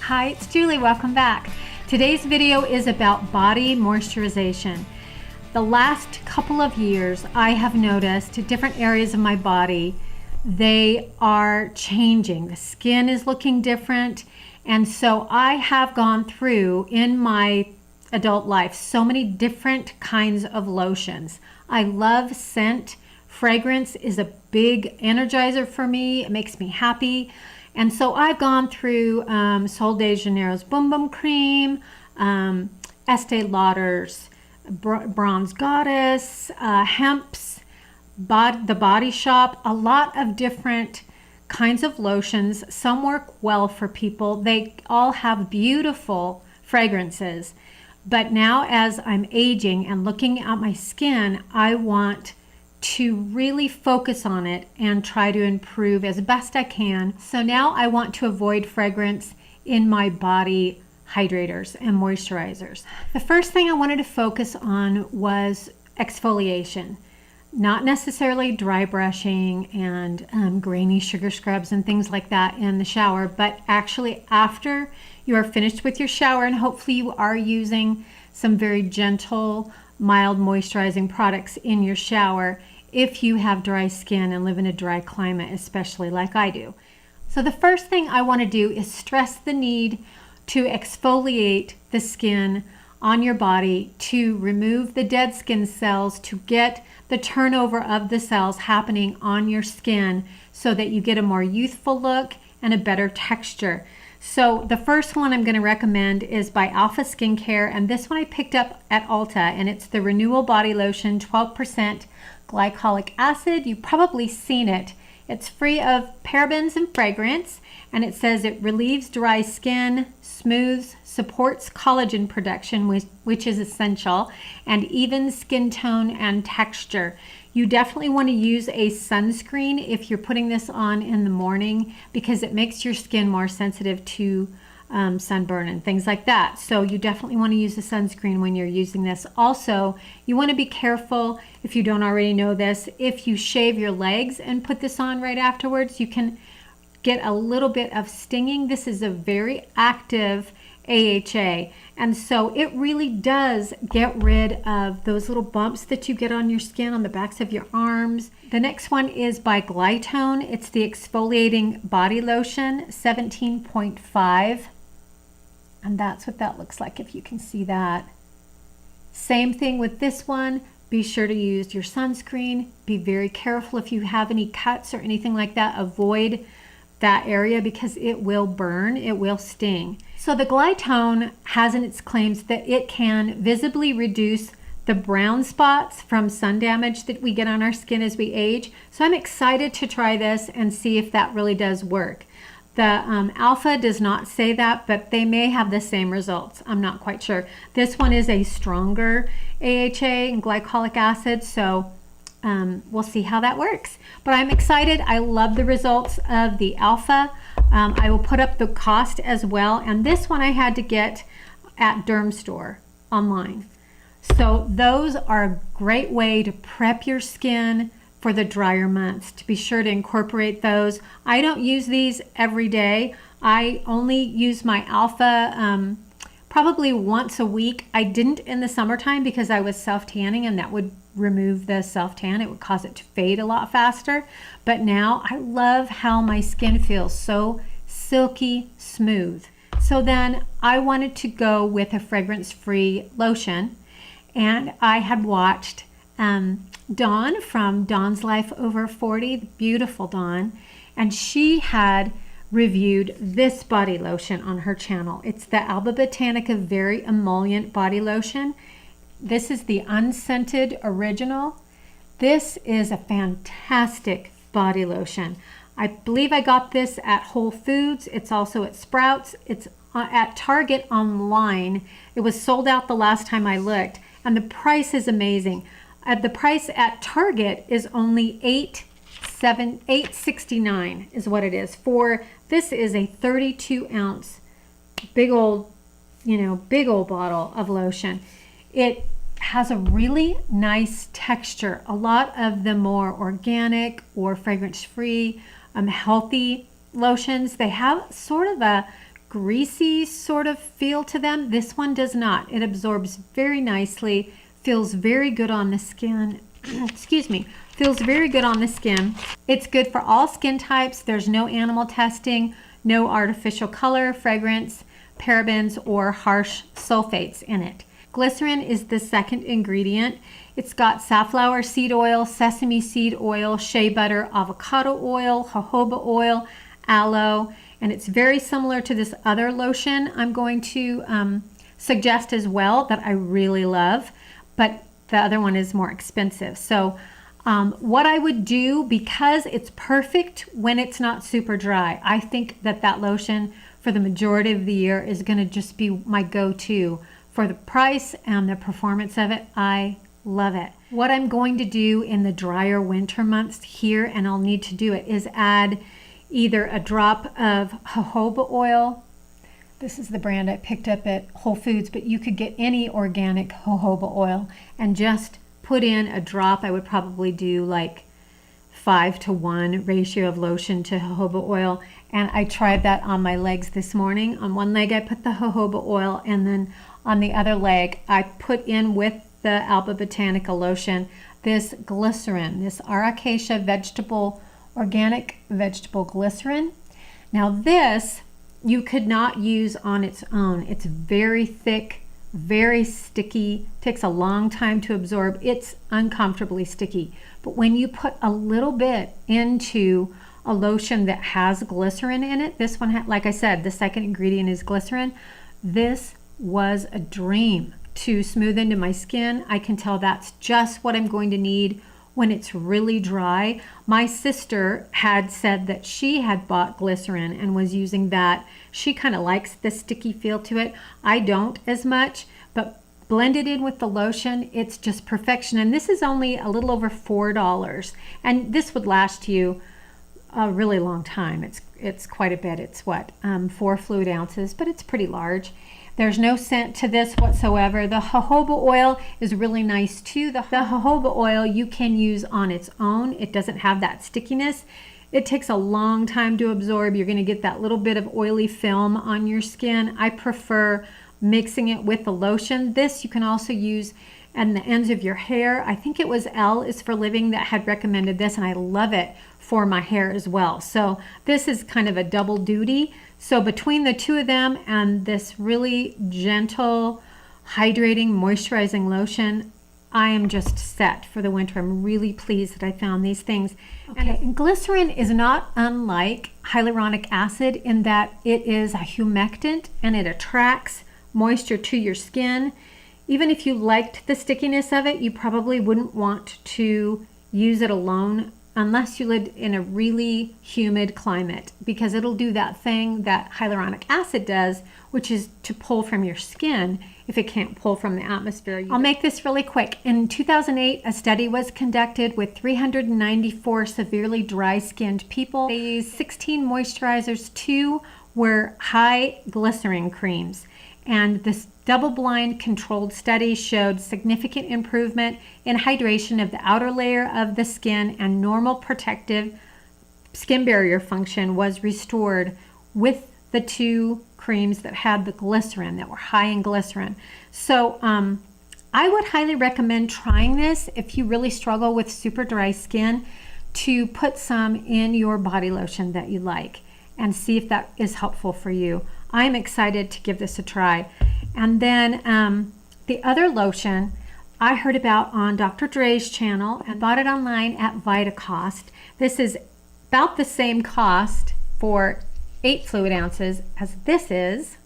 Hi, it's Julie. Welcome back. Today's video is about body moisturization. The last couple of years, I have noticed different areas of my body, they are changing. The skin is looking different. And so I have gone through in my adult life so many different kinds of lotions. I love scent. Fragrance is a big energizer for me. It makes me happy. And so I've gone through Sol de Janeiro's Boom Boom Cream, Estee Lauder's Bronze Goddess, Hemp's, The Body Shop, a lot of different kinds of lotions. Some work well for people. They all have beautiful fragrances. But now as I'm aging and looking at my skin, I want to really focus on it and try to improve as best I can. So now I want to avoid fragrance in my body hydrators and moisturizers. The first thing I wanted to focus on was exfoliation. Not necessarily dry brushing and grainy sugar scrubs and things like that in the shower, but actually after you are finished with your shower, and hopefully you are using some very gentle, mild moisturizing products in your shower if you have dry skin and live in a dry climate, especially like I do. So the first thing I want to do is stress the need to exfoliate the skin on your body to remove the dead skin cells, to get the turnover of the cells happening on your skin so that you get a more youthful look and a better texture. So the first one I'm going to recommend is by Alpha Skincare, and this one I picked up at Ulta, and it's the Renewal Body Lotion, 12% glycolic acid. You've probably seen it. It's free of parabens and fragrance, and it says it relieves dry skin, smooths, supports collagen production, which is essential, and evens skin tone and texture. You definitely want to use a sunscreen if you're putting this on in the morning, because it makes your skin more sensitive to sunburn and things like that. So you definitely want to use a sunscreen when you're using this. Also, you want to be careful, if you don't already know this, if you shave your legs and put this on right afterwards, you can get a little bit of stinging. This is a very active AHA, and so it really does get rid of those little bumps that you get on your skin on the backs of your arms. The next one is by Glytone. It's the Exfoliating Body Lotion, 17.5, and that's what that looks like, if you can see that. Same thing with this one. Be sure to use your sunscreen. Be very careful if you have any cuts or anything like that. Avoid that area because it will burn, it will sting. So the Glytone has in its claims that it can visibly reduce the brown spots from sun damage that we get on our skin as we age. So I'm excited to try this and see if that really does work. The Alpha does not say that, but they may have the same results. I'm not quite sure. This one is a stronger AHA and glycolic acid, so we'll see how that works. But I'm excited. I love the results of the Alpha. I will put up the cost as well. And this one I had to get at DERMSTORE online. So those are a great way to prep your skin for the drier months. To be sure to incorporate those. I don't use these every day. I only use my Alpha probably once a week. I didn't in the summertime because I was self-tanning, and that would remove the self-tan. It would cause it to fade a lot faster. But now I love how my skin feels so silky smooth. So then I wanted to go with a fragrance-free lotion, and I had watched Dawn from Dawn's Life Over 40, the beautiful Dawn, and she had reviewed this body lotion on her channel. It's the Alba Botanica Very Emollient Body Lotion. This is the Unscented Original. This is a fantastic body lotion. I believe I got this at Whole Foods. It's also at Sprouts. It's at Target online. It was sold out the last time I looked, and the price is amazing. The price at Target is only $8.69 is what it is. For this is a 32 ounce big old bottle of lotion. It has a really nice texture. A lot of the more organic or fragrance-free, healthy lotions, they have sort of a greasy sort of feel to them. This one does not. It absorbs very nicely, feels very good on the skin. Excuse me, feels very good on the skin. It's good for all skin types. There's no animal testing, no artificial color, fragrance, parabens, or harsh sulfates in it. Glycerin is the second ingredient. It's got safflower seed oil, sesame seed oil, shea butter, avocado oil, jojoba oil, aloe, and it's very similar to this other lotion I'm going to suggest as well that I really love, but the other one is more expensive. So what I would do, because it's perfect when it's not super dry, I think that that lotion for the majority of the year is going to just be my go-to for the price and the performance of it. I love it. What I'm going to do in the drier winter months here, and I'll need to do it, is add either a drop of jojoba oil. This is the brand I picked up at Whole Foods, but you could get any organic jojoba oil and just put in a drop. I would probably do like 5-to-1 ratio of lotion to jojoba oil. And I tried that on my legs this morning. On one leg I put the jojoba oil, and then on the other leg I put in with the Alba Botanica lotion this glycerin, this Cacia organic vegetable glycerin. Now this you could not use on its own. It's very thick, very sticky, takes a long time to absorb. It's uncomfortably sticky. But when you put a little bit into a lotion that has glycerin in it, this one, like I said, the second ingredient is glycerin. This was a dream to smooth into my skin. I can tell that's just what I'm going to need when it's really dry. My sister had said that she had bought glycerin and was using that. She kind of likes the sticky feel to it. I don't as much, but blended in with the lotion, it's just perfection. And this is only a little over $4, and this would last you a really long time. It's quite a bit. It's what, 4 fluid ounces, but it's pretty large. There's no scent to this whatsoever. The jojoba oil is really nice too. The jojoba oil you can use on its own. It doesn't have that stickiness. It takes a long time to absorb. You're going to get that little bit of oily film on your skin. I prefer mixing it with the lotion. This you can also use on the ends of your hair. I think it was L is for Living that had recommended this, and I love it for my hair as well. So this is kind of a double duty. So between the two of them and this really gentle, hydrating, moisturizing lotion, I am just set for the winter. I'm really pleased that I found these things. Okay. And glycerin is not unlike hyaluronic acid in that it is a humectant and it attracts moisture to your skin. Even if you liked the stickiness of it, you probably wouldn't want to use it alone unless you lived in a really humid climate, because it'll do that thing that hyaluronic acid does, which is to pull from your skin if it can't pull from the atmosphere. I'll make this really quick. In 2008, a study was conducted with 394 severely dry-skinned people. They used 16 moisturizers. 2 were high glycerin creams. And this double-blind controlled study showed significant improvement in hydration of the outer layer of the skin, and normal protective skin barrier function was restored with the 2 creams that had the glycerin, that were high in glycerin. So I would highly recommend trying this if you really struggle with super dry skin, to put some in your body lotion that you like and see if that is helpful for you. I'm excited to give this a try. And then the other lotion I heard about on Dr. Dre's channel and bought it online at Vitacost. This is about the same cost for 8 fluid ounces as this is,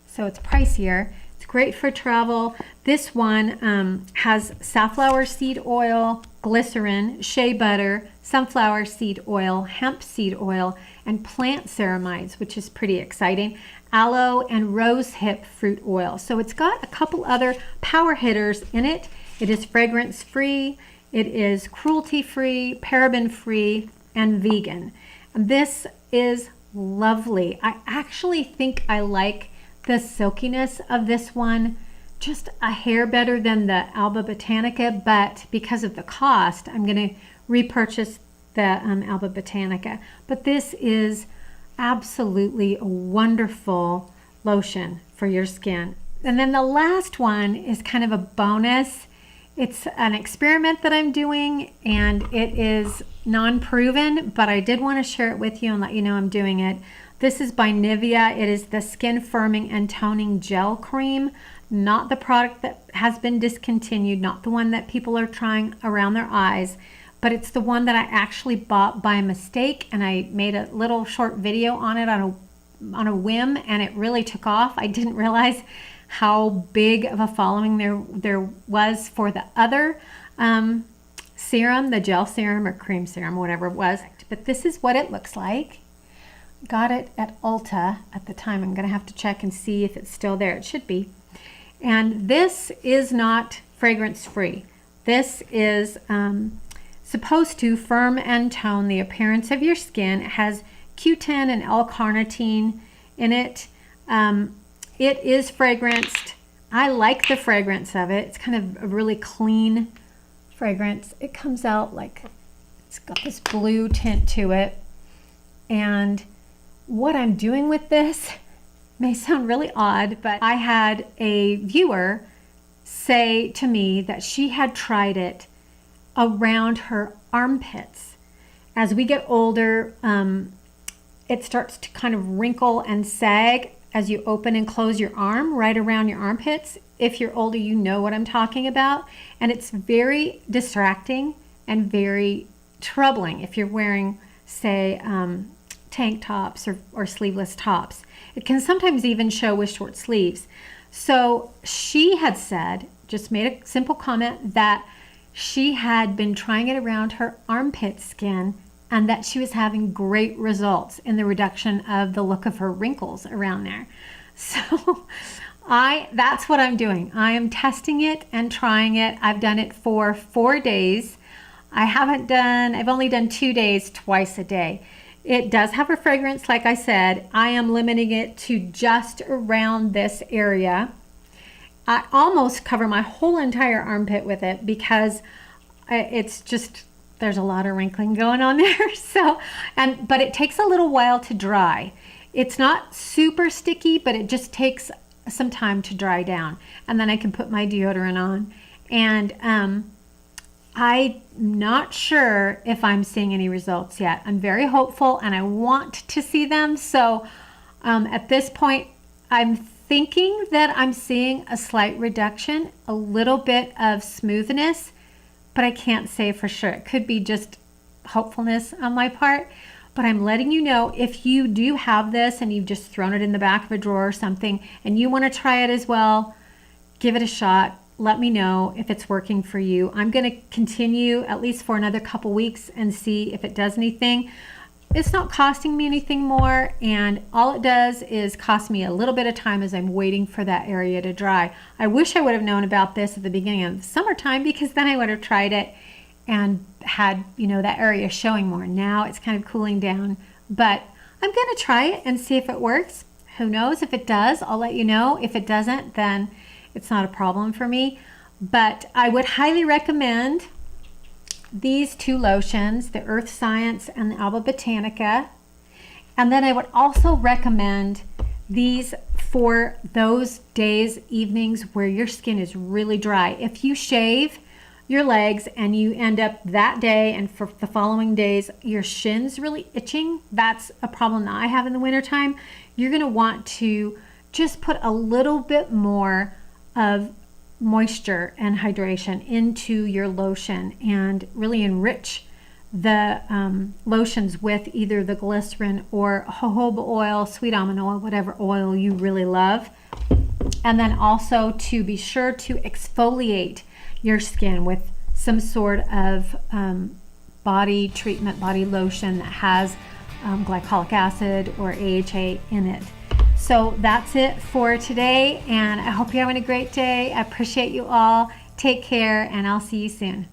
so it's pricier. It's great for travel. This one has safflower seed oil, glycerin, shea butter, sunflower seed oil, hemp seed oil, and plant ceramides, which is pretty exciting, aloe, and rose hip fruit oil. So it's got a couple other power hitters in it. It is fragrance free, it is cruelty free, paraben free, and vegan. This is lovely. I actually think I like the silkiness of this one just a hair better than the Alba Botanica, but because of the cost, I'm going to repurchase the Alba Botanica. But this is absolutely a wonderful lotion for your skin. And then the last one is kind of a bonus. It's an experiment that I'm doing, and it is non-proven, but I did want to share it with you and let you know I'm doing it. This is by Nivea. It is the Skin Firming and Toning Gel Cream, not the product that has been discontinued, not the one that people are trying around their eyes, but it's the one that I actually bought by mistake, and I made a little short video on it on a whim, and it really took off. I didn't realize how big of a following there was for the other serum, the gel serum or cream serum, whatever it was. But this is what it looks like. Got it at ULTA at the time. I'm going to have to check and see if it's still there. It should be. And this is not fragrance free. This is supposed to firm and tone the appearance of your skin. It has Q10 and L-carnitine in it. It is fragranced. I like the fragrance of it. It's kind of a really clean fragrance. It comes out like it's got this blue tint to it. And what I'm doing with this may sound really odd, but I had a viewer say to me that she had tried it around her armpits. As we get older, it starts to kind of wrinkle and sag as you open and close your arm right around your armpits. If you're older, you know what I'm talking about. And it's very distracting and very troubling if you're wearing, say, tank tops or sleeveless tops. It can sometimes even show with short sleeves. So she had said, just made a simple comment, that she had been trying it around her armpit skin and that she was having great results in the reduction of the look of her wrinkles around there. So that's what I'm doing. I am testing it and trying it. I've done it for 4 days. I've only done 2 days, twice a day. It does have a fragrance, like I said. I am limiting it to just around this area. I almost cover my whole entire armpit with it because it's just, there's a lot of wrinkling going on there. So, but it takes a little while to dry. It's not super sticky, but it just takes some time to dry down. And then I can put my deodorant on. And I'm not sure if I'm seeing any results yet. I'm very hopeful and I want to see them. So at this point, I'm thinking that I'm seeing a slight reduction, a little bit of smoothness, but I can't say for sure. It could be just hopefulness on my part, but I'm letting you know if you do have this and you've just thrown it in the back of a drawer or something and you want to try it as well, give it a shot. Let me know if it's working for you. I'm going to continue at least for another couple weeks and see if it does anything. It's not costing me anything more, and all it does is cost me a little bit of time as I'm waiting for that area to dry. I wish I would have known about this at the beginning of the summertime, because then I would have tried it and had, that area showing more. Now it's kind of cooling down, but I'm going to try it and see if it works. Who knows? If it does, I'll let you know. If it doesn't, then it's not a problem for me. But I would highly recommend these two lotions, the Earth Science and the Alba Botanica. And then I would also recommend these for those days, evenings where your skin is really dry. If you shave your legs and you end up that day and for the following days, your shin's really itching, that's a problem that I have in the wintertime. You're going to want to just put a little bit more of moisture and hydration into your lotion and really enrich the lotions with either the glycerin or jojoba oil, sweet almond oil, whatever oil you really love. And then also to be sure to exfoliate your skin with some sort of body treatment, body lotion that has glycolic acid or AHA in it. So that's it for today, and I hope you're having a great day. I appreciate you all. Take care, and I'll see you soon.